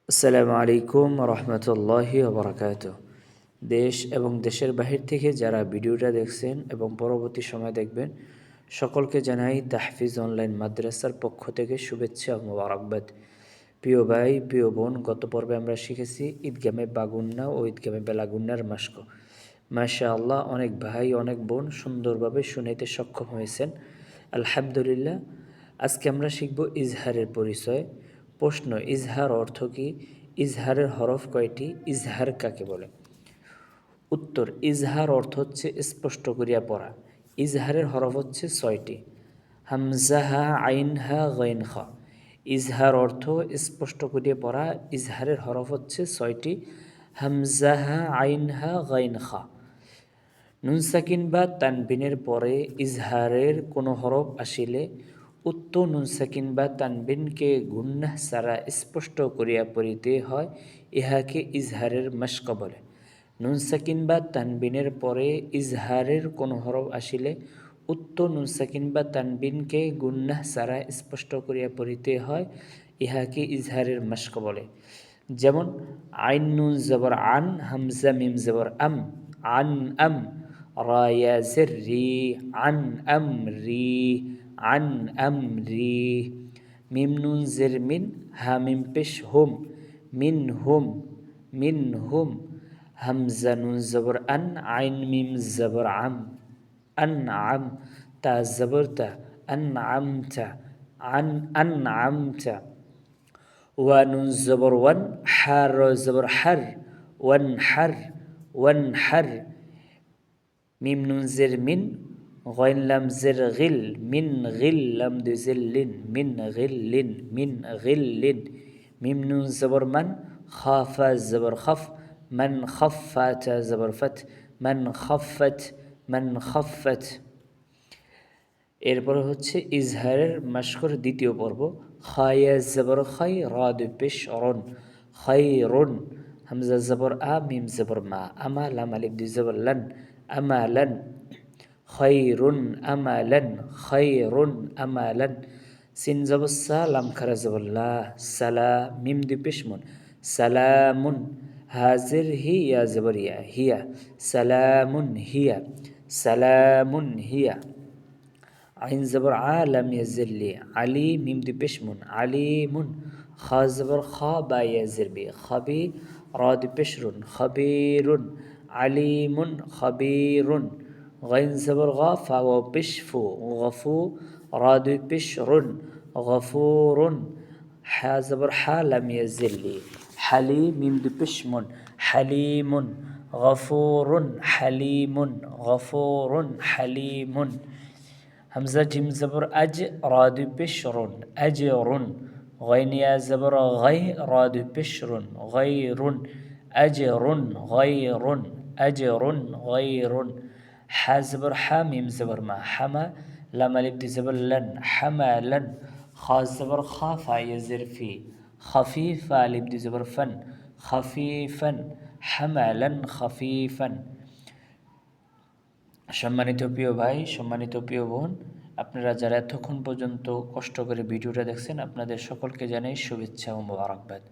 আসসালামু আলাইকুম রহমতুল্লাহি ওবরাকাত। দেশ এবং দেশের বাহির থেকে যারা ভিডিওটা দেখছেন এবং পরবর্তী সময় দেখবেন, সকলকে জানাই তাহফিজ অনলাইন মাদ্রাসার পক্ষ থেকে শুভেচ্ছা ও মোবারকবাদ। প্রিয় ভাই, প্রিয় বোন, গত পর্বে আমরা শিখেছি ঈদগামে বাগুন্না ও ঈদগামে বেলাগুন্নার মাস্ক। মাশা আল্লাহ, অনেক ভাই অনেক বোন সুন্দরভাবে শুনাইতে সক্ষম হয়েছেন, আলহামদুলিল্লাহ। আজকে আমরা শিখব ইজহারের পরিচয়। প্রশ্ন: ইজহার অর্থ কী? ইজহারের হরফ কয়টি? ইজহার কাকে বলে? উত্তর: ইজহার অর্থ হচ্ছে স্পষ্ট করিয়া পড়া। ইজহারের হরফ হচ্ছে 6টি: হামজাহা, আইনহা, গইনখা। ইজহার অর্থ স্পষ্ট করিয়া পড়া। ইজহারের হরফ হচ্ছে 6টি: হামজাহা, আইনহা, গইনখা। নুন সাকিন বা তানবিনের পরে ইজহারের কোনো হরফ আসিলে উক্ত নুন সাকিন বা তানবিনকে গুন্নাহ ছাড়া স্পষ্ট করিয়া পড়িতে হয়, ইহাকে ইজহারের মাস্ক বলে। নুন সাকিন বা তানবিনের পরে ইজহারের কোনো হরফ আসিলে উক্ত নুন সাকিন বা তানবিনকে গুন্নাহ ছাড়া স্পষ্ট করিয়া পড়িতে হয়, ইহাকে ইজহারের মাস্ক বলে। যেমন: আইন নুন জবর আন, হামজা মিম জবর আম, আন আম। রা ইয়া জের রি, আন আম রি, আন আম রি। মিম নুন জের মিন, হা মিম পেশ হুম, মিন হুম, মিন হুম। হামজা নুন জবর আন, আইন মিম জবর আম, আন আম। তা জবর তা, আন আমতা, আন আমতা। ওয়ানুন জবর ওয়ান, হার জবর হার, ওয়ান হার, ওয়ান হার। মিম নুন জের মিন, গইন লাম জের গিল, মিন গিল, লাম দু জের লিন, মিন গিল্লিন, মিন গিল্লিন। মিম নুন জবর মান, খাফা জবর খফ, মান খফাতা জবর ফত, মান খফত, মান খফত। এরপর হচ্ছে ইজহারের মাস্কর দ্বিতীয় পর্ব। খায়া জবর খাই, রা দু পেশ রন, খাই রন। হামজা জবর আ, মিম জবর মা, আমা লাম আলিফ দু জবর লান, আমালান। খৈরুন আমালান, খৈরুন আমালান। সিন জবর সা, লাম খারা জবর লা, সালা, মিম দু পেশ মুন, সালামুন। হাজির হি, ইয়া জবর ইয়া, হিয়া, সালামুন হিয়া, সালামুন হিয়া। আইন জবর আ, লাম ইয়াজিরলি, আলী, মিম দু পেশ মুন, আলিমুন। খা জবর খা, বা ইয়াজির বি, খাবি, রা দু পেশ রুন, খাবিরুন, আলিমুন, খাবিরুন। غين زبر غا، فا واو بش فو، غفو، را دو بش رن، غفور. حا زبر حا، لم يزلي، حلي، ميم دو بش من، حليم. غفور حليم، غفور حليم. همزة جيم زبر أج، را دو بشر، أجر. غين يا زبر غي، را دو بشر، غير. أجر غير، أجر غير. حا زبر حا، ميم زبر ما، حما، لام ألف دي زبر لن، حملا. خا زبر خا، فا يزر في، خفيف، ألف دي زبر فن، خفيفا. حملا خفيفا। সম্মানিত প্রিয় ভাই, সম্মানিত প্রিয় বোন, আপনারা যারা এতক্ষণ পর্যন্ত কষ্ট করে ভিডিওটা দেখছেন, আপনাদের সকলকে জানাই শুভেচ্ছা ও মোবারকবাদ।